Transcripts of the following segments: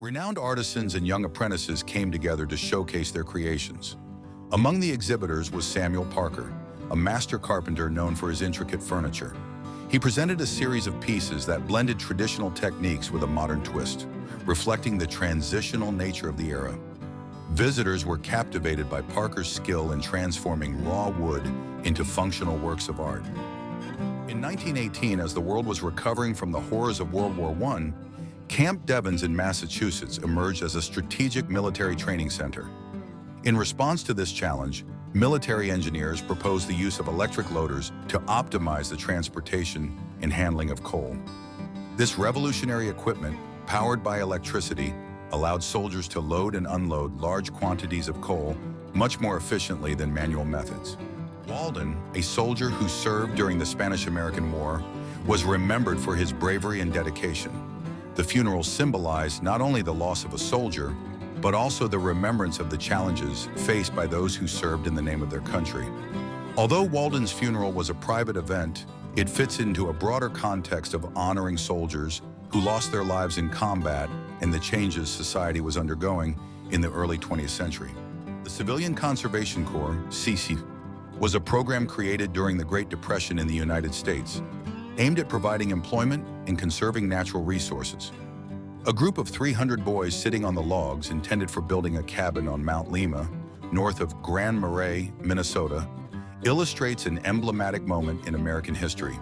Renowned artisans and young apprentices came together to showcase their creations. Among the exhibitors was Samuel Parker, a master carpenter known for his intricate furniture. He presented a series of pieces that blended traditional techniques with a modern twist, reflecting the transitional nature of the era. Visitors were captivated by Parker's skill in transforming raw wood into functional works of art. In 1918, as the world was recovering from the horrors of World War I, Camp Devens in Massachusetts emerged as a strategic military training center. In response to this challenge, military engineers proposed the use of electric loaders to optimize the transportation and handling of coal. This revolutionary equipment, powered by electricity, allowed soldiers to load and unload large quantities of coal much more efficiently than manual methods. Walden, a soldier who served during the Spanish-American War, was remembered for his bravery and dedication. The funeral symbolized not only the loss of a soldier, but also the remembrance of the challenges faced by those who served in the name of their country. Although Walden's funeral was a private event, it fits into a broader context of honoring soldiers who lost their lives in combat and the changes society was undergoing in the early 20th century. The Civilian Conservation Corps, CC, was a program created during the Great Depression in the United States, aimed at providing employment and conserving natural resources. A group of 300 boys sitting on the logs intended for building a cabin on Mount Lima, north of Grand Marais, Minnesota, illustrates an emblematic moment in American history.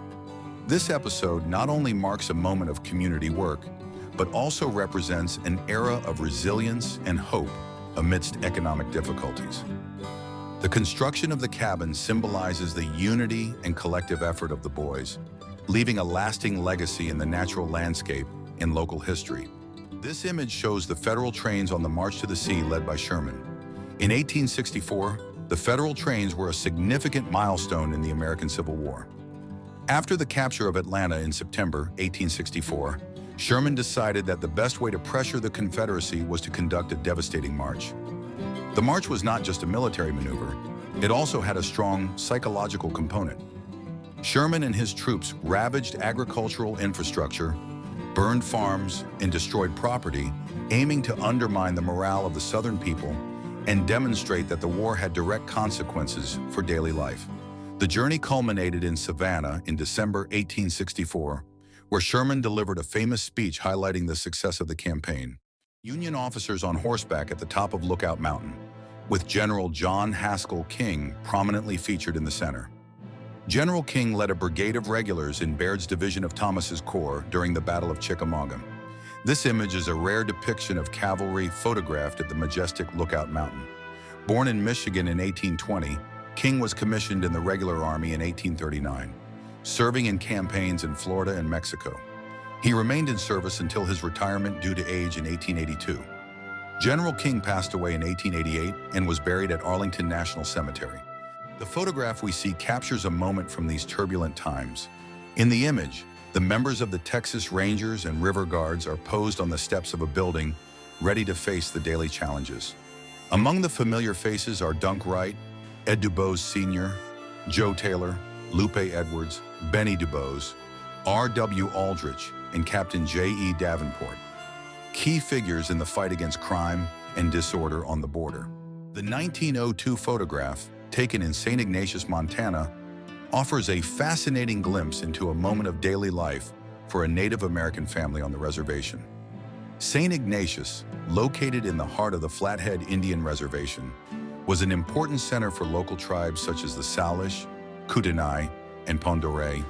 This episode not only marks a moment of community work, but also represents an era of resilience and hope amidst economic difficulties. The construction of the cabin symbolizes the unity and collective effort of the boys, leaving a lasting legacy in the natural landscape and local history. This image shows the Federal trains on the March to the Sea led by Sherman. In 1864, the Federal trains were a significant milestone in the American Civil War. After the capture of Atlanta in September 1864, Sherman decided that the best way to pressure the Confederacy was to conduct a devastating march. The march was not just a military maneuver, it also had a strong psychological component. Sherman and his troops ravaged agricultural infrastructure, burned farms, and destroyed property, aiming to undermine the morale of the Southern people and demonstrate that the war had direct consequences for daily life. The journey culminated in Savannah in December 1864, where Sherman delivered a famous speech highlighting the success of the campaign. Union officers on horseback at the top of Lookout Mountain, with General John Haskell King prominently featured in the center. General King led a brigade of regulars in Baird's division of Thomas's Corps during the Battle of Chickamauga. This image is a rare depiction of cavalry photographed at the majestic Lookout Mountain. Born in Michigan in 1820, King was commissioned in the regular army in 1839, serving in campaigns in Florida and Mexico. He remained in service until his retirement due to age in 1882. General King passed away in 1888 and was buried at Arlington National Cemetery. The photograph we see captures a moment from these turbulent times. In the image, the members of the Texas Rangers and River Guards are posed on the steps of a building, ready to face the daily challenges. Among the familiar faces are Dunk Wright, Ed Dubose Sr., Joe Taylor, Lupe Edwards, Benny Dubose, R.W. Aldrich, and Captain J.E. Davenport, key figures in the fight against crime and disorder on the border. The 1902 photograph, taken in St. Ignatius, Montana, offers a fascinating glimpse into a moment of daily life for a Native American family on the reservation. St. Ignatius, located in the heart of the Flathead Indian Reservation, was an important center for local tribes such as the Salish, Kootenai, and Pend d'Oreille,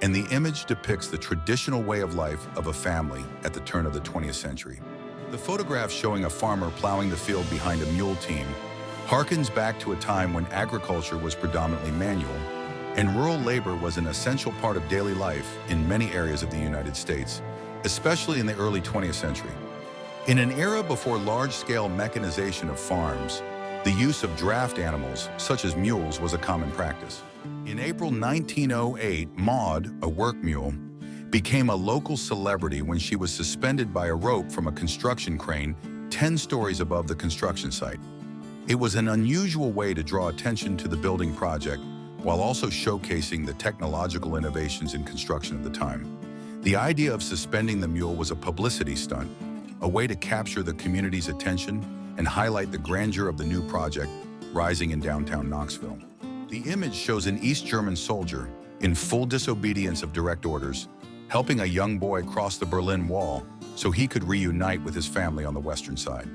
and the image depicts the traditional way of life of a family at the turn of the 20th century. The photograph showing a farmer plowing the field behind a mule team harkens back to a time when agriculture was predominantly manual, and rural labor was an essential part of daily life in many areas of the United States, especially in the early 20th century. In an era before large-scale mechanization of farms, the use of draft animals, such as mules, was a common practice. In April 1908, Maud, a work mule, became a local celebrity when she was suspended by a rope from a construction crane 10 stories above the construction site. It was an unusual way to draw attention to the building project while also showcasing the technological innovations in construction at the time. The idea of suspending the mule was a publicity stunt, a way to capture the community's attention and highlight the grandeur of the new project rising in downtown Knoxville. The image shows an East German soldier, in full disobedience of direct orders, helping a young boy cross the Berlin Wall so he could reunite with his family on the western side.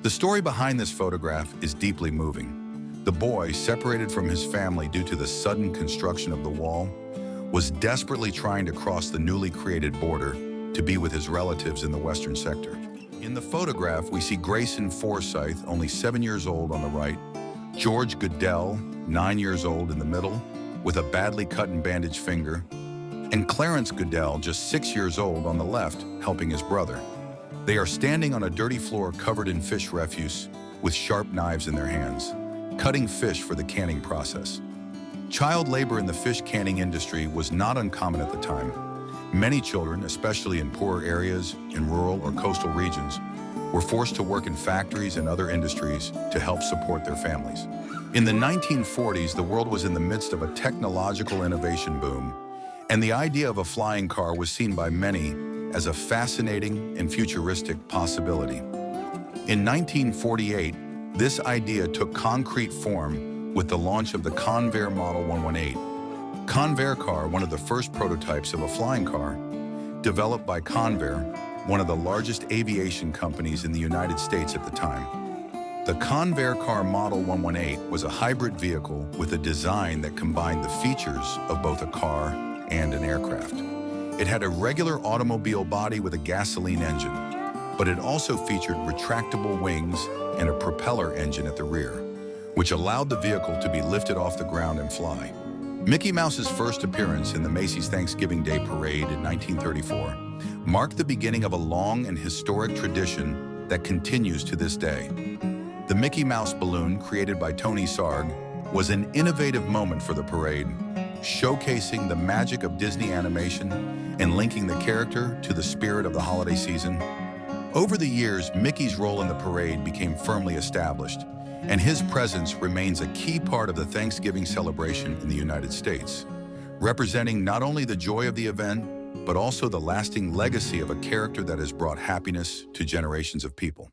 The story behind this photograph is deeply moving. The boy, separated from his family due to the sudden construction of the wall, was desperately trying to cross the newly created border to be with his relatives in the western sector. In the photograph, we see Grayson Forsyth, only 7 years old, on the right, George Goodell, 9 years old, in the middle, with a badly cut and bandaged finger, and Clarence Goodell, just 6 years old, on the left, helping his brother. They are standing on a dirty floor covered in fish refuse with sharp knives in their hands, cutting fish for the canning process. Child labor in the fish canning industry was not uncommon at the time. Many children, especially in poorer areas, in rural or coastal regions, were forced to work in factories and other industries to help support their families. In the 1940s, the world was in the midst of a technological innovation boom, and the idea of a flying car was seen by many as a fascinating and futuristic possibility. In 1948, this idea took concrete form with the launch of the Convair Model 118. Convair car, one of the first prototypes of a flying car, developed by Convair, one of the largest aviation companies in the United States at the time. The Convair car Model 118 was a hybrid vehicle with a design that combined the features of both a car and an aircraft. It had a regular automobile body with a gasoline engine, but it also featured retractable wings and a propeller engine at the rear, which allowed the vehicle to be lifted off the ground and fly. Mickey Mouse's first appearance in the Macy's Thanksgiving Day Parade in 1934 marked the beginning of a long and historic tradition that continues to this day. The Mickey Mouse balloon, created by Tony Sarg, was an innovative moment for the parade, showcasing the magic of Disney animation and linking the character to the spirit of the holiday season. Over the years, Mickey's role in the parade became firmly established, and his presence remains a key part of the Thanksgiving celebration in the United States, representing not only the joy of the event, but also the lasting legacy of a character that has brought happiness to generations of people.